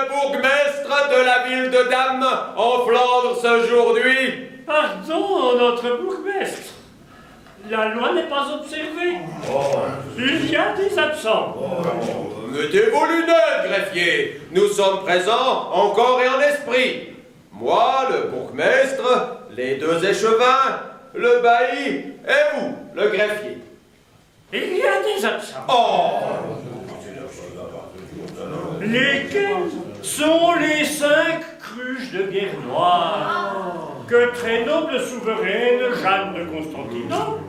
le bourgmestre de la ville de Damme, en Flandre, aujourd'hui? Pardon, notre bourgmestre. La loi n'est pas observée. Il y a des absents. Mettez-vos lunettes, greffier. Nous sommes présents en corps et en esprit. Moi, le bourgmestre, les deux échevins, le bailli et vous, le greffier. Il y a des absents. Lesquels sont les 5 cruches de bière noire que très noble souveraine Jeanne de Constantinople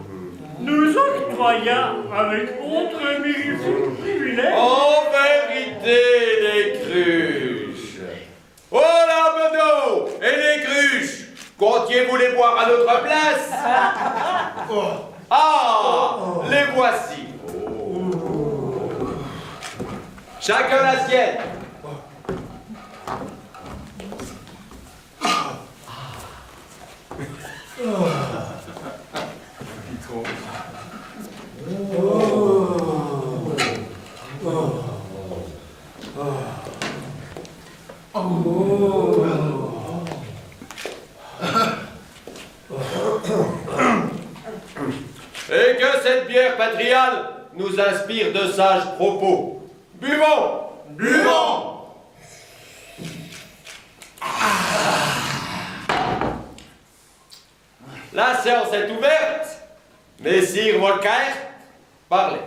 nous octroya avec autre mirifique privilège. En vérité, les cruches. Oh la bedeau et les cruches, comptiez-vous les boire à notre place? Ah, les voici. Chacun la sienne. Et que cette bière patriale nous inspire de sages propos. Buvons! Buvons! La séance est ouverte. Messire Volcker, parlez.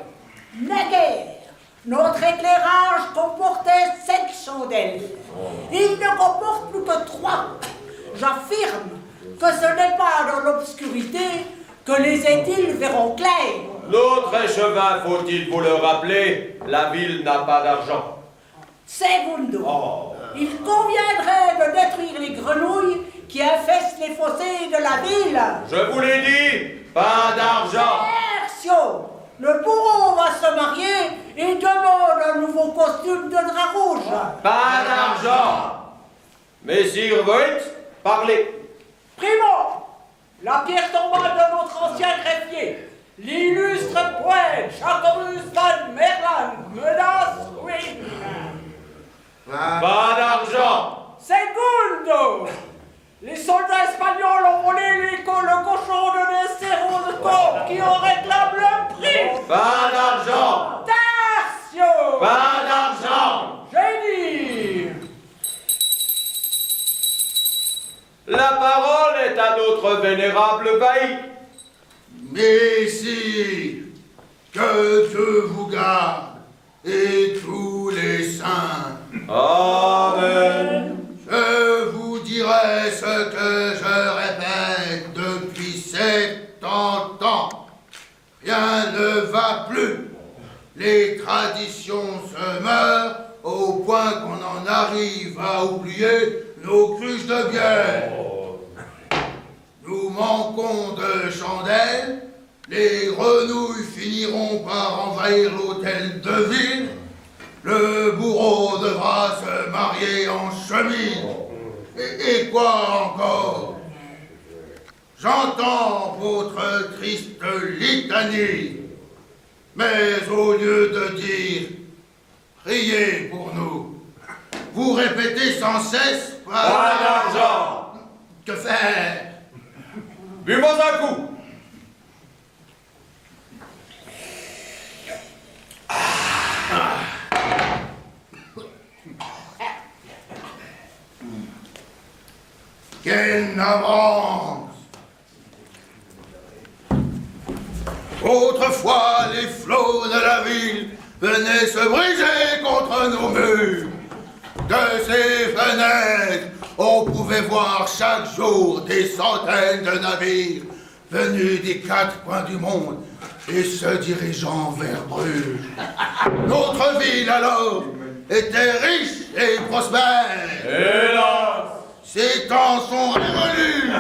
Naguère, notre éclairage comportait 7 chandelles. Il ne comporte plus que 3. J'affirme que ce n'est pas dans l'obscurité que les édiles verront clair. Notre échevin, faut-il vous le rappeler, la ville n'a pas d'argent. Segundo, il conviendrait de détruire les grenouilles qui infestent les fossés de la ville. Je vous l'ai dit, pas d'argent. Tertio, le bourreau va se marier et demande un nouveau costume de drap rouge. Pas d'argent. Messire Voigt, parlez. Primo, la pierre tombale de notre ancien greffier, l'illustre poète Jacobus van Merlan, menace ruine. Pas d'argent. Segundo, les soldats espagnols ont volé le cochon de Necero de Corps qui en réclame le prix. Pas d'argent. Tertio, Pas d'argent. j'ai dit. La parole est à notre vénérable bailli. Messire, que Dieu vous garde et tous les saints. Amen. Je vous dirai ce que je répète depuis 70 ans. Rien ne va plus. Les traditions se meurent au point qu'on en arrive à oublier nos cruches de bière. Nous manquons de chandelles, les renouilles finiront par envahir l'hôtel de ville, le bourreau devra se marier en chemise. Et quoi encore? J'entends votre triste litanie, mais au lieu de dire « Priez pour nous », vous répétez sans cesse « Pas d'argent. Que faire? Buvons un coup. Quelle avance! Autrefois, les flots de la ville venaient se briser contre nos murs. De ces fenêtres, on pouvait voir chaque jour des centaines de navires venus des 4 coins du monde et se dirigeant vers Bruges. Notre ville alors était riche et prospère. Hélas. Ces temps sont révolus,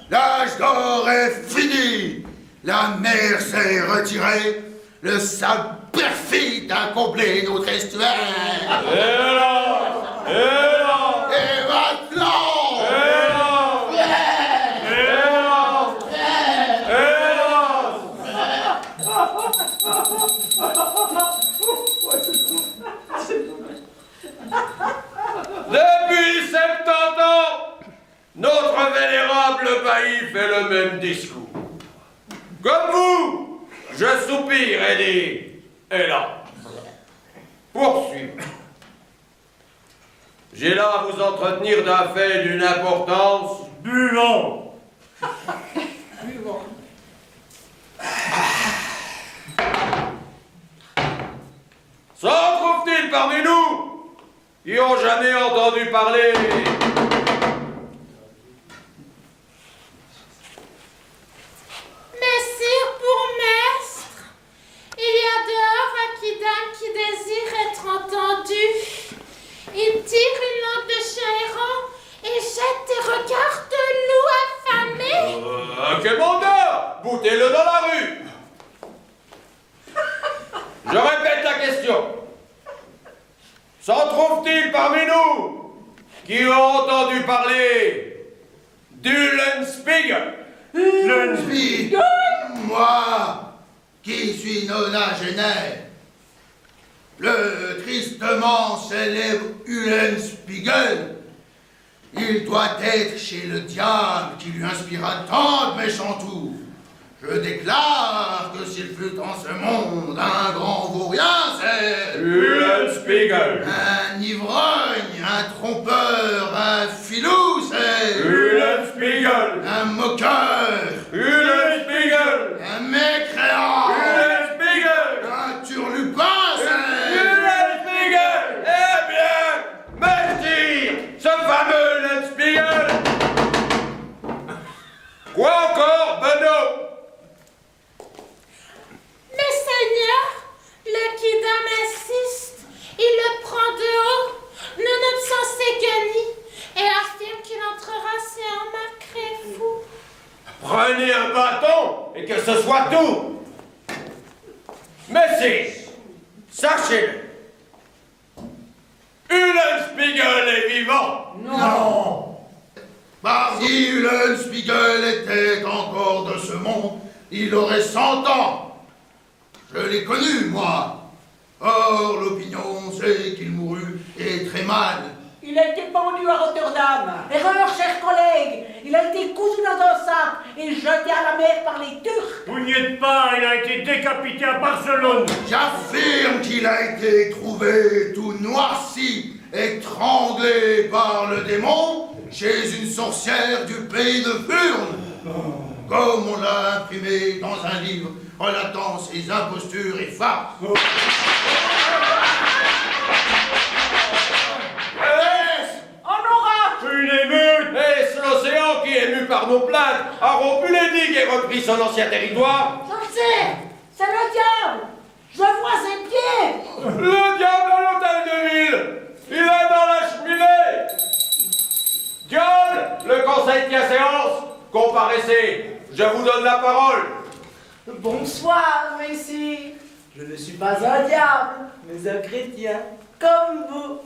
l'âge d'or est fini, la mer s'est retirée, le sable perfide a comblé notre estuaire. Hélas. Hélas. Et maintenant, Hélas. Hélas. le même discours. Comme vous, je soupire et dis, hélas. Poursuivons. J'ai là à vous entretenir d'un fait d'une importance. Buvons. S'en trouve-t-il parmi nous qui ont jamais entendu parler Messire bourgmestre, il y a dehors un quidam qui désire être entendu. Il tire une lampe de chien errant et jette des regards de loup affamé. Quel mandat! Boutez-le dans la rue! Je répète la question. S'en trouve-t-il parmi nous qui ont entendu parler d'Ulenspiegel? Oui, moi, qui suis nonagénaire, le tristement célèbre Ulenspiegel, il doit être chez le diable qui lui inspira tant de méchants tours. Je déclare que s'il fut en ce monde un grand vaurien, c'est Ulenspiegel. un ivrogne, un trompeur, un filou, c'est Ulenspiegel. un moqueur, Ulenspiegel. un mécréant, Ulenspiegel. un turlupin, c'est Ulenspiegel. Eh bien, messire, ce fameux Ulenspiegel. Quoi encore, Benoît? Mais Seigneur, le quidam insiste. Il le prend de haut, nonobstant ses guenilles, et affirme qu'il entrera séant macré fou. Prenez un bâton et que ce soit tout. Messire, sachez-le. Ulenspiegel est vivant. Non. Si Ulenspiegel était encore de ce monde, il aurait 100 ans. Je l'ai connu, moi. Or, l'opinion sait qu'il mourut, et très mal. Il a été pendu à Rotterdam. Erreur, chers collègues. Il a été cousu dans un sac et jeté à la mer par les Turcs. Vous n'y êtes pas, il a été décapité à Barcelone. J'affirme qu'il a été trouvé tout noirci, étranglé par le démon, chez une sorcière du pays de Furnes. Comme on l'a imprimé dans un livre relatant ses impostures et farces. En oracle. Une émeute. Est-ce l'océan qui, ému par nos plaintes, a rompu les digues et repris son ancien territoire? Je le sais. C'est le diable. Je vois ses pieds. Le diable à l'hôtel de ville. Il est dans la cheminée. John, le conseil tient séance. Comparaissez. Je vous donne la parole. Bonsoir, messire. Je ne suis pas un diable, mais un chrétien, comme vous.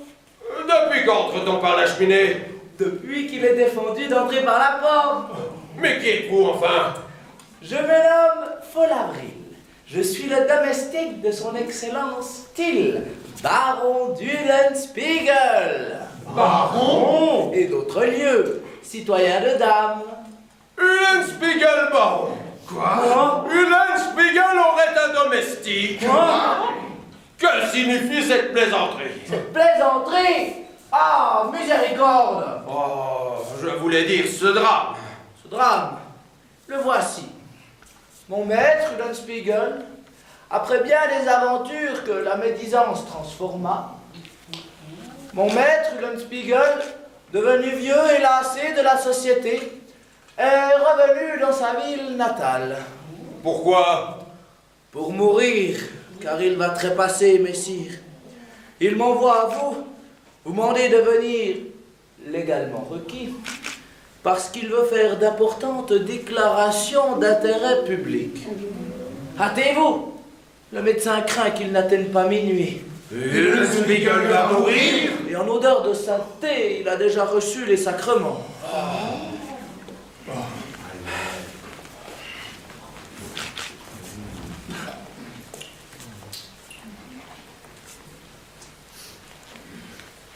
Depuis quand entre-t-on par la cheminée? Depuis qu'il est défendu d'entrer par la porte. Mais qui êtes-vous, enfin? Je me nomme Folavril. Je suis le domestique de son excellence Till, baron d'Ulenspiegel. Baron? Et d'autres lieux, citoyen de dames. Ulenspiegel baron. Quoi? Ulenspiegel aurait un domestique. Quoi? Que signifie cette plaisanterie? Cette plaisanterie? Ah, miséricorde! Oh, je voulais dire ce drame. Ce drame, le voici. Mon maître, Ulenspiegel, après bien des aventures que la médisance transforma, mon maître, Ulenspiegel, devenu vieux et lassé de la société, est revenu dans sa ville natale. Pourquoi? Pour mourir, car il va trépasser, messire. Il m'envoie à vous, vous mandez de venir légalement requis, parce qu'il veut faire d'importantes déclarations d'intérêt public. Hâtez-vous, le médecin craint qu'il n'atteigne pas minuit. Ulenspiegel va mourir? Et en odeur de sainteté, il a déjà reçu les sacrements.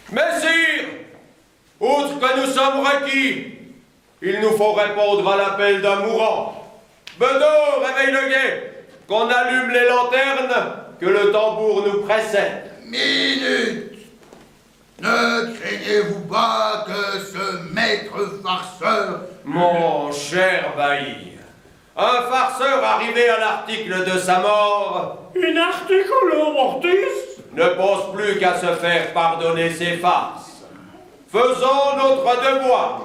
Messire, outre que nous sommes requis, Il nous faut répondre à l'appel d'un mourant. Bedeau, réveille le guet, qu'on allume les lanternes, que le tambour nous précède. Minute! Ne craignez-vous pas que ce maître farceur... Mon cher bailli, un farceur arrivé à l'article de sa mort Une articulo mortis? ne pense plus qu'à se faire pardonner ses farces. Faisons notre devoir.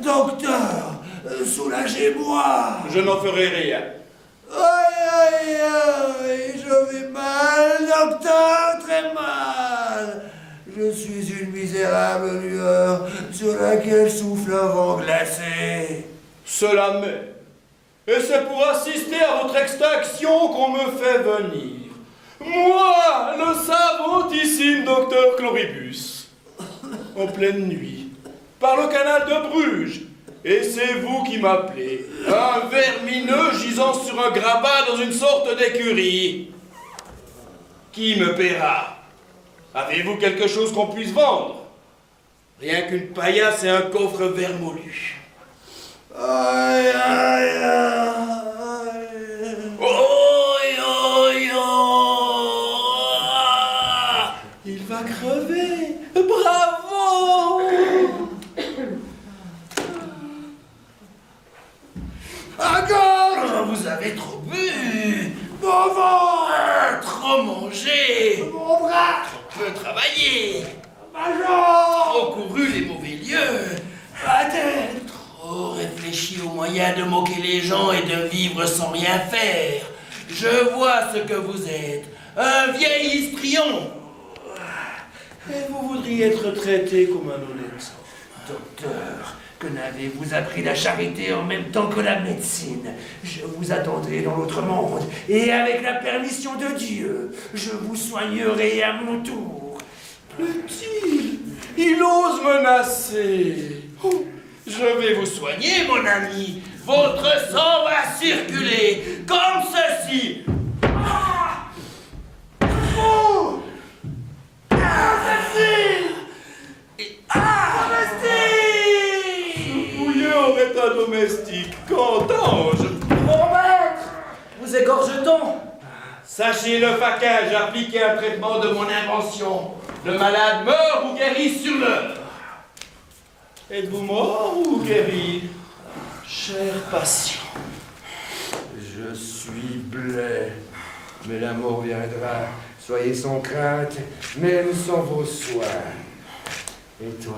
Docteur, soulagez-moi. Je n'en ferai rien. Aïe, aïe, aïe, je vais mal, docteur, très mal. Je suis une misérable lueur sur laquelle souffle un vent glacé. Cela m'est. Et c'est pour assister à votre extinction qu'on me fait venir. Moi, le savantissime docteur Chloribus. En pleine nuit, par le canal de Bruges. Et c'est vous qui m'appelez. Un vermineux gisant sur un grabat dans une sorte d'écurie. Qui me paiera? Avez-vous quelque chose qu'on puisse vendre? Rien qu'une paillasse et un coffre vermoulu. Aïe, aïe, aïe. Oi, oi, oi. Il va crever. Bravo. Encore. Vous avez trop bu. Mon ventre. Trop mangé. Mon bras. Trop peu travaillé. Ma jambe. Trop couru les mauvais lieux. Ma tête. Trop réfléchi aux moyens de moquer les gens et de vivre sans rien faire. Je vois ce que vous êtes. Un vieil histrion. Et vous voudriez être traité comme un honnête homme. Docteur, que n'avez-vous appris la charité en même temps que la médecine? Je vous attendrai dans l'autre monde, et avec la permission de Dieu, je vous soignerai à mon tour. Plaît-il? Il ose menacer. Oh, je vais vous soigner, mon ami. Votre sang va circuler comme ceci. Ah! Oh! Fouillé en état domestique, qu'entends-je? Mon maître, vous égorge-t-on? Sachez le faquin, j'ai appliqué un traitement de mon invention. Le malade meurt ou guérit sur l'heure. Êtes-vous mort ou guéri? Cher patient. Je suis blême, mais la mort viendra. Soyez sans crainte, même sans vos soins. Et toi,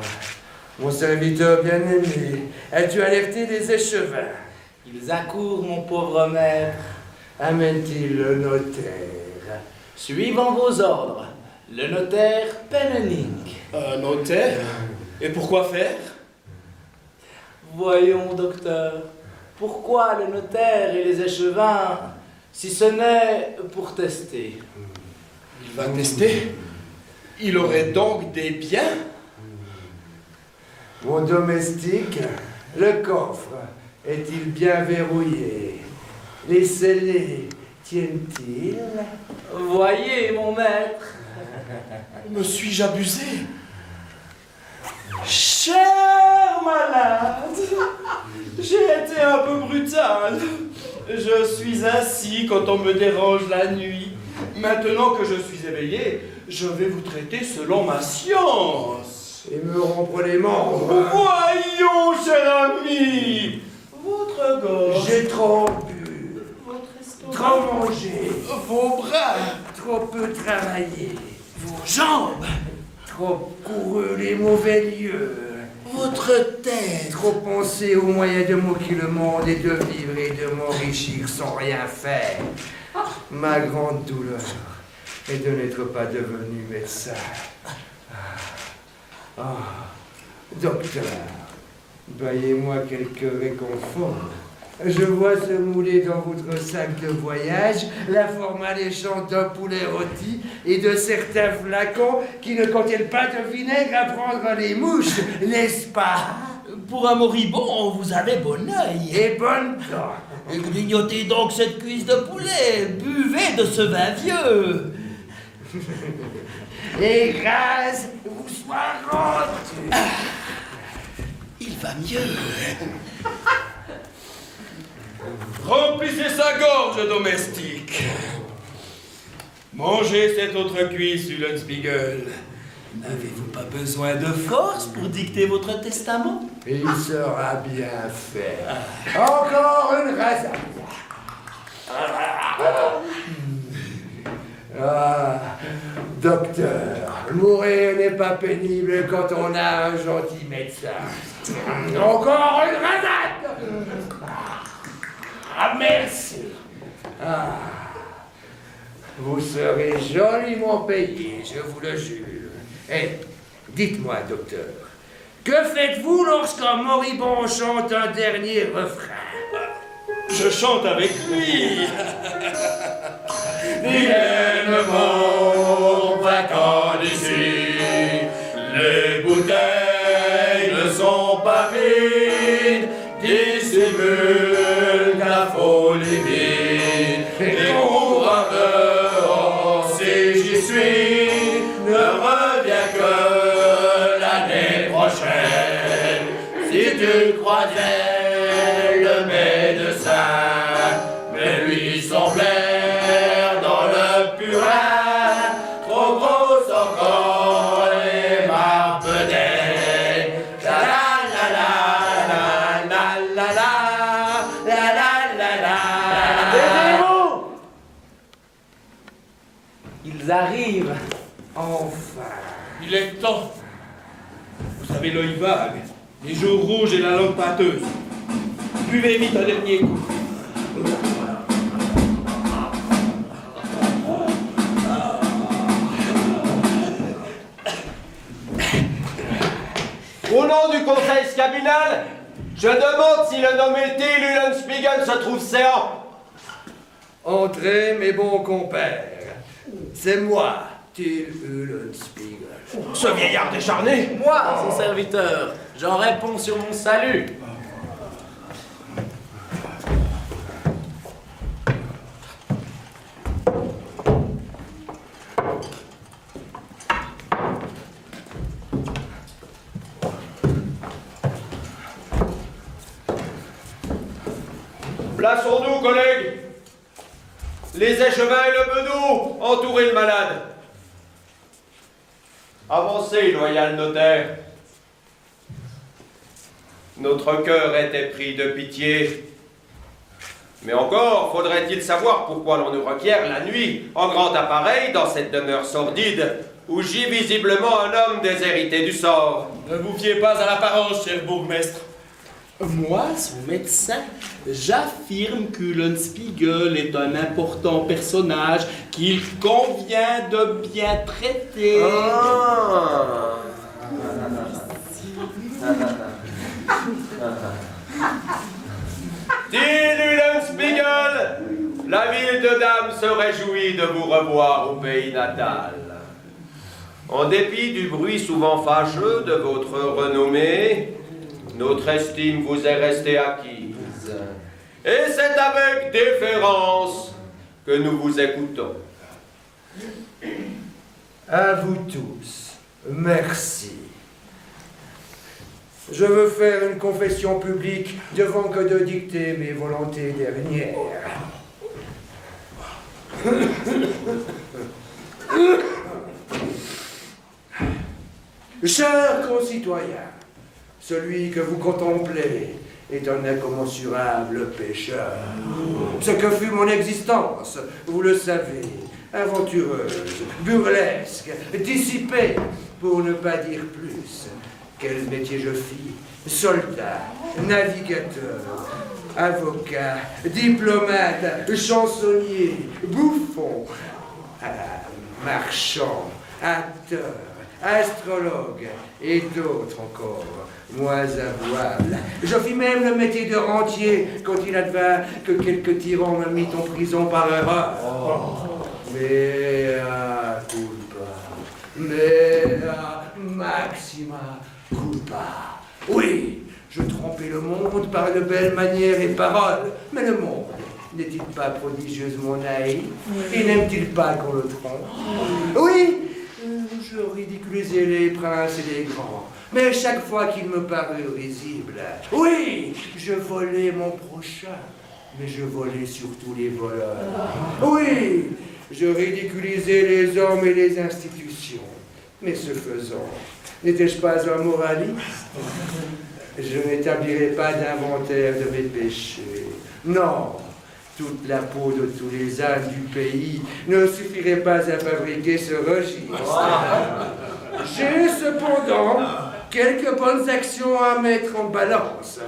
mon serviteur bien-aimé, as-tu alerté les échevins? Ils accourent, mon pauvre maître. Amène-t-il le notaire? Suivant vos ordres, le notaire Penning. Un notaire? Et pourquoi faire? Voyons, docteur, pourquoi le notaire et les échevins, si ce n'est pour tester? Il va tester? Il aurait donc des biens? Mon domestique, le coffre, est-il bien verrouillé? Les scellés tiennent-ils? Voyez, mon maître. Me suis-je abusé? Cher malade, j'ai été un peu brutal. Je suis assis quand on me dérange la nuit. Maintenant que je suis éveillé, je vais vous traiter selon ma science. Et me rompre les membres. Voyons, cher ami, votre gorge, J'ai trop bu, votre estomac, trop mangé. Vos bras, trop peu travaillés. Vos jambes, trop couru les mauvais lieux. Votre tête, trop pensé aux moyens de moquer le monde et de vivre et de m'enrichir sans rien faire. Ma grande douleur est de n'être pas devenu médecin. Docteur, baillez-moi quelques réconforts. Je vois se mouler dans votre sac de voyage la forme alléchante d'un poulet rôti et de certains flacons qui ne contiennent pas de vinaigre à prendre les mouches, n'est-ce pas? Pour un moribond, vous avez bon œil. Et bonne dent. Grignotez donc cette cuisse de poulet, buvez de ce vin vieux. Et grâce vous soit rendue. Il va mieux. Remplissez sa gorge, domestique. Mangez cette autre cuisse, Eulenspiegel. N'avez-vous pas besoin de force pour dicter votre testament? Il sera bien fait. Encore une rasade. Docteur, mourir n'est pas pénible quand on a un gentil médecin. Encore une rasade. Merci. Vous serez joliment payé, je vous le jure. Dites-moi, docteur, que faites-vous lorsqu'un moribond chante un dernier refrain? Je chante avec lui. Vienne mon vainqueur d'ici, les bouteilles ne sont pas vides, dissimulent la folie vide. Découvre-le, si j'y suis, ne reviens que l'année prochaine. Si tu croisais le médecin, mais lui semblait dans le purin, trop grosse encore et marpedée. La la la la la la la la la la la. Taisez-vous! Ils arrivent, enfin. Il est temps. Vous avez l'œil vague, les joues rouges et la langue pâteuse. Buvez vite un dernier coup. Au nom du conseil scabinal, je demande si le nommé Till Eulenspiegel se trouve séant. Entrez, mes bons compères. C'est moi, Till Eulenspiegel. Ce vieillard décharné. Moi, son serviteur, j'en réponds sur mon salut. Plaçons-nous, collègues. Les échevins et le bedeau, entourez le malade. Avancez, loyal notaire. Notre cœur était pris de pitié. Mais encore faudrait-il savoir pourquoi l'on nous requiert la nuit, en grand appareil, dans cette demeure sordide, où gît visiblement un homme déshérité du sort. Ne vous fiez pas à l'apparence, cher bourgmestre. Moi, son médecin, j'affirme qu'Eulenspiegel est un important personnage qu'il convient de bien traiter. Till Eulenspiegel, la ville de Dame se réjouit de vous revoir au pays natal. En dépit du bruit souvent fâcheux de votre renommée, notre estime vous est restée acquise. Et c'est avec déférence que nous vous écoutons. À vous tous, merci. Je veux faire une confession publique devant que de dicter mes volontés dernières. Chers concitoyens, celui que vous contemplez est un incommensurable pécheur. Ce que fut mon existence, vous le savez, aventureuse, burlesque, dissipée, pour ne pas dire plus. Quel métier je fis? Soldat, navigateur, avocat, diplomate, chansonnier, bouffon, marchand, acteur, astrologue et d'autres encore, moins avouables. Je fis même le métier de rentier quand il advint que quelques tyrans me mirent en prison par erreur. Mea culpa, mea maxima culpa. Oui, je trompais le monde par de belles manières et paroles, mais le monde n'est-il pas prodigieusement naïf? Et n'aime-t-il pas qu'on le trompe? Oui, je ridiculisais les princes et les grands, mais chaque fois qu'ils me parurent risibles, oui, je volais mon prochain, mais je volais surtout les voleurs. Oui, je ridiculisais les hommes et les institutions, mais ce faisant, n'étais-je pas un moraliste? Je n'établirai pas d'inventaire de mes péchés. Non, toute la peau de tous les ânes du pays ne suffirait pas à fabriquer ce registre. J'ai cependant quelques bonnes actions à mettre en balance.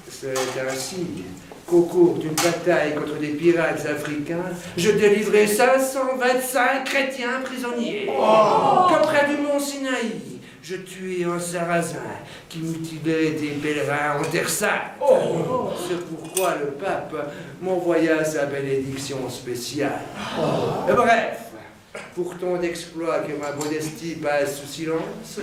C'est ainsi qu'au cours d'une bataille contre des pirates africains, je délivrai 525 chrétiens prisonniers. Qu'auprès du mont Sinaï, je tuai un sarrasin qui mutilait des pèlerins en terre sainte. C'est pourquoi le pape m'envoya sa bénédiction spéciale. Bref, pour tant d'exploits que ma modestie passe sous silence,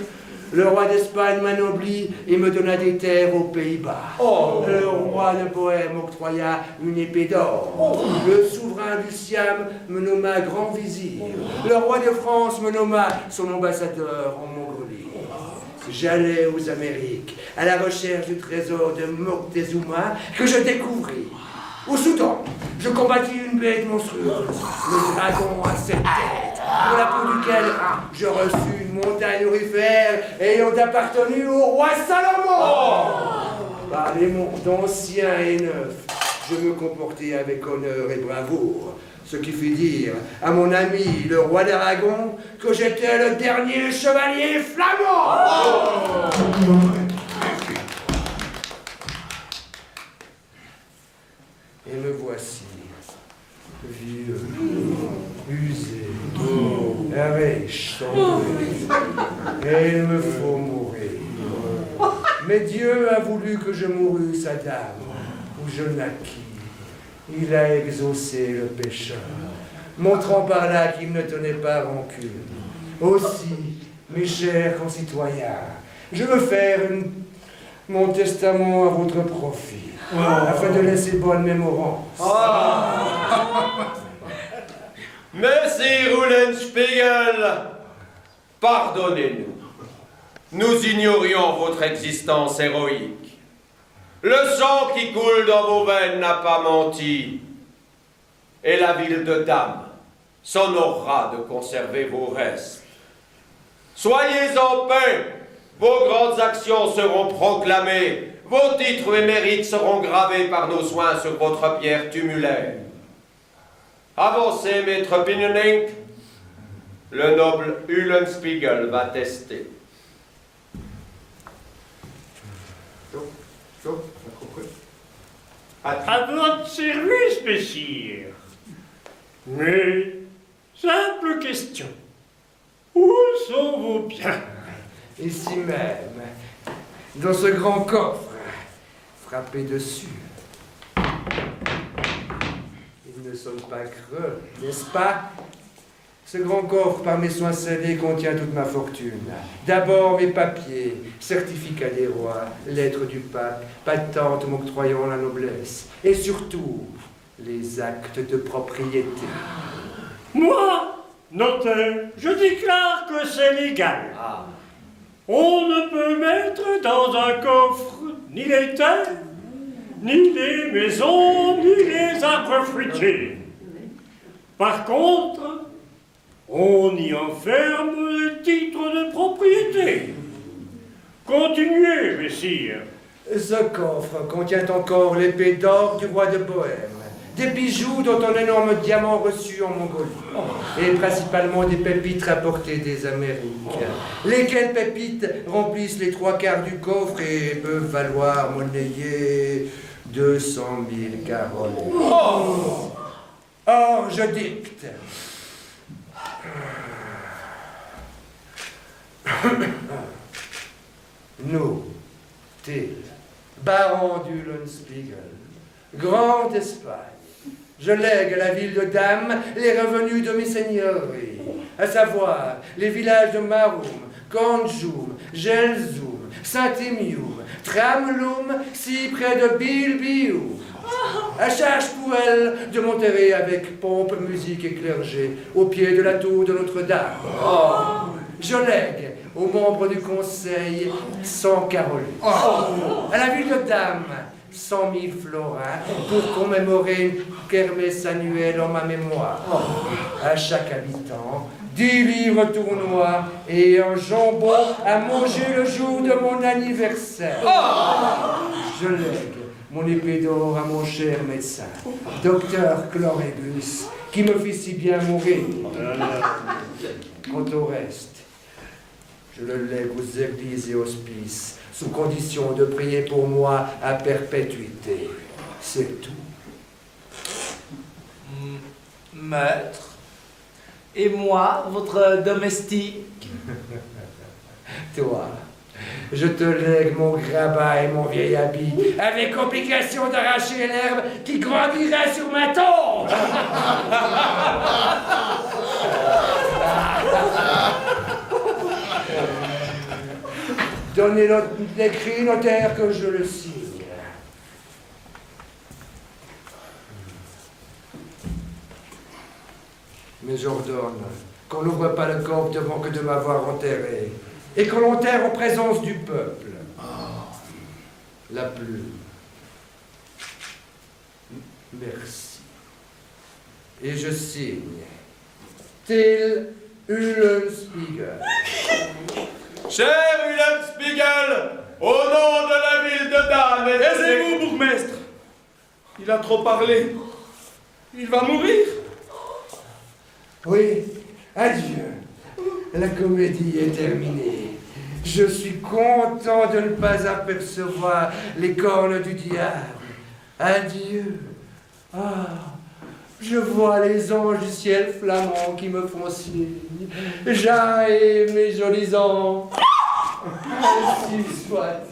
le roi d'Espagne m'anoblit et me donna des terres aux Pays-Bas. Le roi de Bohême m'octroya une épée d'or. Le souverain du Siam me nomma grand vizir. Le roi de France me nomma son ambassadeur en Mongolie. J'allais aux Amériques à la recherche du trésor de Moctezuma que je découvris. Au Soudan, je combattis une bête monstrueuse, le dragon à 7 têtes, pour la peau duquel je reçus une montagne aurifère ayant appartenu au roi Salomon. Par les mondes anciens et neufs, je me comportais avec honneur et bravoure, ce qui fit dire à mon ami le roi d'Aragon que j'étais le dernier chevalier flamand. Et me voici, vieux, usé, riche, sombré, et il me faut mourir. Mais Dieu a voulu que je mourûsse à Dame, où je naquis. Il a exaucé le pécheur, montrant par là qu'il ne tenait pas rancune. Aussi, mes chers concitoyens, je veux faire mon testament à votre profit, afin de laisser bonne mémorance. Messire Eulenspiegel, pardonnez-nous. Nous ignorions votre existence héroïque. Le sang qui coule dans vos veines n'a pas menti. Et la ville de Dame s'honorera de conserver vos restes. Soyez en paix. Vos grandes actions seront proclamées. Vos titres et mérites seront gravés par nos soins sur votre pierre tumulaire. Avancez, maître Pinionink. Le noble Eulenspiegel va tester. À votre service, messire. Mais, simple question. Où sont vos biens? Ici même, dans ce grand coffre, frappé dessus. Ils ne sont pas creux, n'est-ce pas? Ce grand coffre, par mes soins scellés, contient toute ma fortune. D'abord mes papiers, certificats des rois, lettres du pape, patentes m'octroyant la noblesse, et surtout, les actes de propriété. Moi, notaire, je déclare que c'est légal. On ne peut mettre dans un coffre ni les terres, ni les maisons, ni les arbres fruitiers. Par contre, on y enferme le titre de propriété. Continuez, messire. Ce coffre contient encore l'épée d'or du roi de Bohême, des bijoux dont un énorme diamant reçu en Mongolie, et principalement des pépites rapportées des Amériques, lesquelles pépites remplissent les 3/4 du coffre et peuvent valoir monnayer 200 000 caroles. Or, je dicte. Nous, Till, baron d'Ulenspiegel, Grande Espagne, je lègue à la ville de Dame les revenus de mes seigneuries, à savoir les villages de Marum, Conjum, Gelzum, Saint-Émium, Tramlum, si près de Bilbiou. À charge pour elle de m'enterrer avec pompe, musique et clergé au pied de la tour de Notre-Dame. Je lègue aux membres du conseil 100 carolis. À la ville de Dame, 100 000 florins pour commémorer une kermesse annuelle en ma mémoire. À chaque habitant, 10 livres tournois et un jambon à manger le jour de mon anniversaire. Je lègue mon épée d'or à mon cher médecin, docteur Chlorébus, qui me fit si bien mourir. Quant au reste, je le lègue aux églises et hospices, sous condition de prier pour moi à perpétuité. C'est tout. Maître, et moi, votre domestique? Toi, je te lègue mon grabat et mon vieil habit, avec obligation d'arracher l'herbe qui grandira sur ma tombe. Donnez l'écrit, notaire, que je le signe. Mais j'ordonne qu'on n'ouvre pas le corps devant que de m'avoir enterré, et que l'on enterre en présence du peuple. La plume. Merci. Et je signe. Till Ulenspiegel. Cher Ulenspiegel, au nom de la ville de Dame et de... Taisez-vous, bourgmestre. Il a trop parlé. Il va mourir. Oui, adieu. La comédie est terminée. Je suis content de ne pas apercevoir les cornes du diable. Adieu. Je vois les anges du ciel flamand qui me font signe. Jean et mes jolis anges. Ainsi soit-il.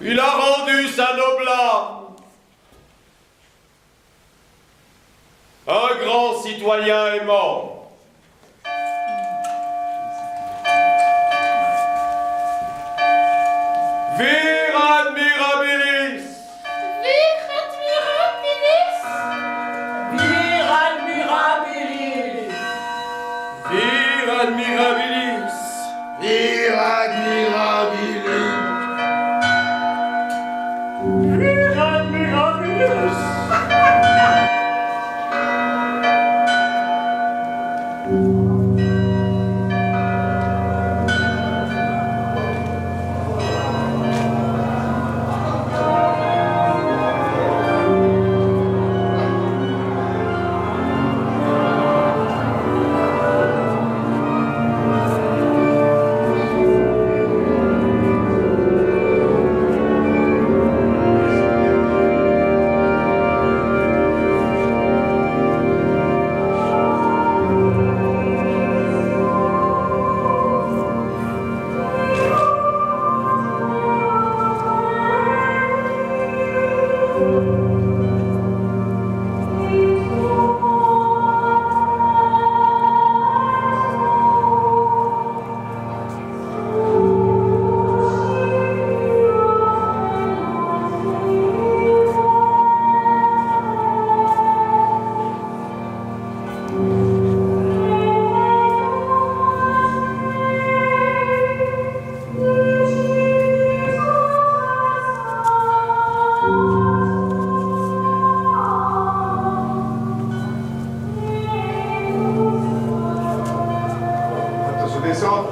Il a rendu sa noblesse. Un grand citoyen est mort. Vir admirabilis. Vir admirabilis. Vir admirabilis. Vir admirabilis. Vir admirabilis. descendre.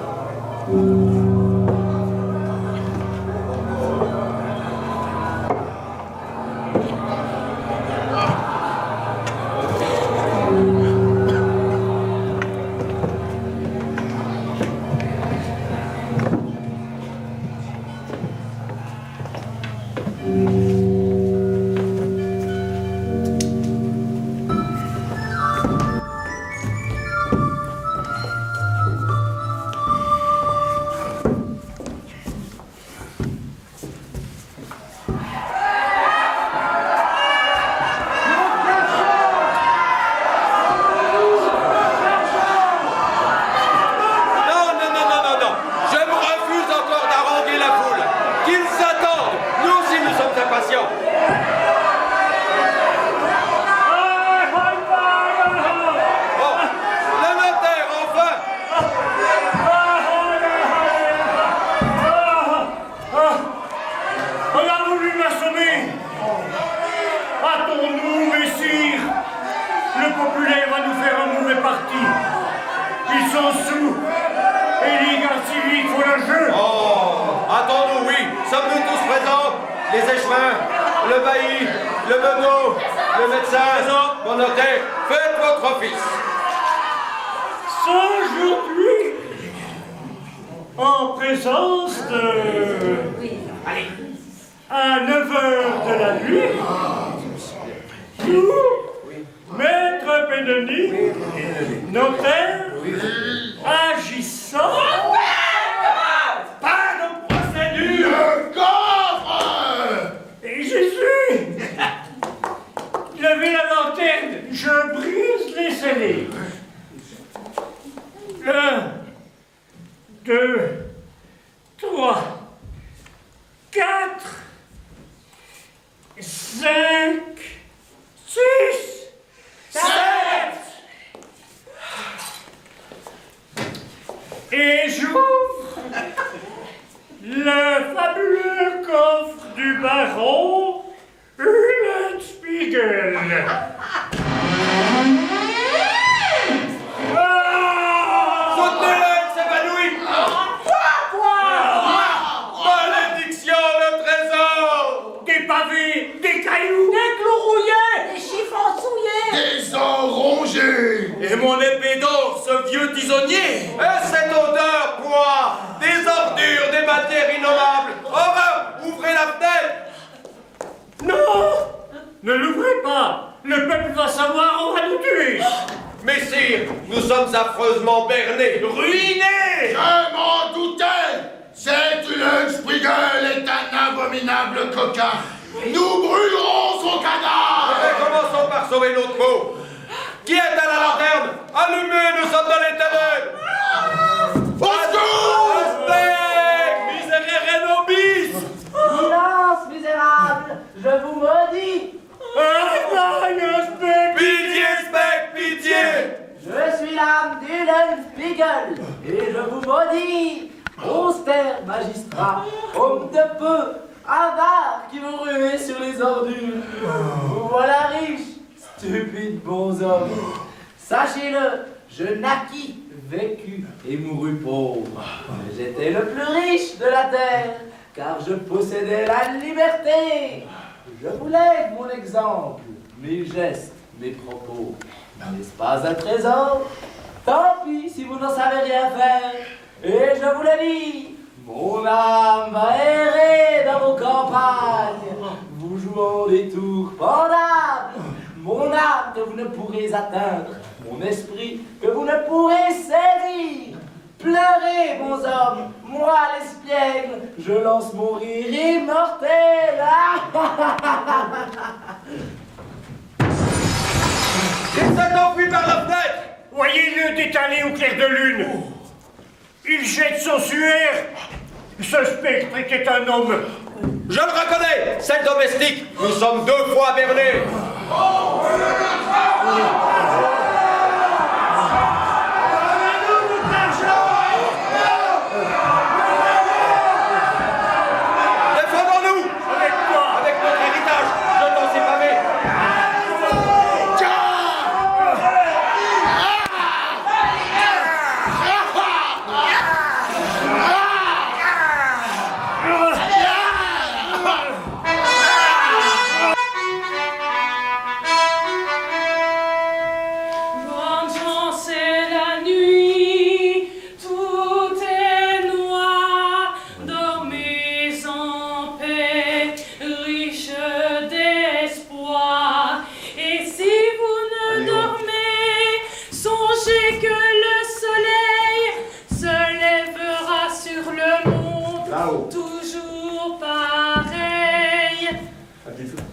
Mes gestes, mes propos, n'est-ce pas un trésor? Tant pis si vous n'en savez rien faire. Et je vous le dis, mon âme va errer dans vos campagnes, vous jouant des tours pendables. Mon âme que vous ne pourrez atteindre, mon esprit que vous ne pourrez saisir. Pleurez, bons hommes, moi l'espiègle, je lance mon rire immortel. Il s'est enfui par la fenêtre. Voyez-le détalé au clair de lune. Il jette son suaire. Ce spectre était un homme. Je le reconnais, c'est le domestique. Nous sommes 2 fois bernés. Défendons-nous. Avec quoi? Avec notre héritage. Jetons ces pavés. bravo. Toujours pareil. Un petit souffle.